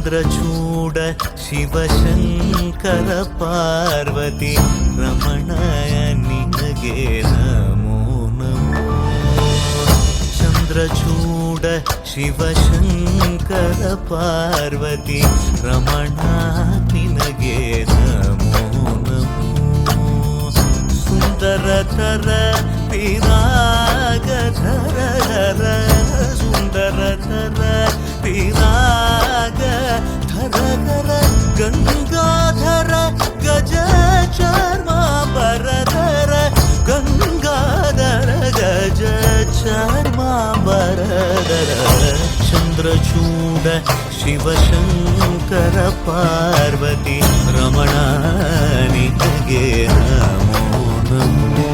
ಚಂದ್ರಚೂಡ ಶಿವಶಂಕರ ಪಾರ್ವತಿ ರಮಣಯ ನಿನಗೆ ನಮೋ ನಮೋ. ಚಂದ್ರಚೂಡ ಶಿವಶಂಕರ ಪಾರ್ವತಿ ರಮಣ ನಿನಗೆ ನಮೋ ನಮೋ. ಸುಂದರತರ ವಿರಾಗಧರ ಸುಂದರತರ ವಿರಾಗಧರ ಗಂಗಾಧರ ಗಜ ಚರ್ಮಾಂಬರಧರ ಗಂಗಾಧರ ಗಜ ಚರ್ಮಾಂಬರಧರ. ಚಂದ್ರಚೂಡ ಶಿವಶಂಕರ ಪಾರ್ವತಿ ರಮಣ ನಿನಗೆ ನಮೋ ನಮೋ.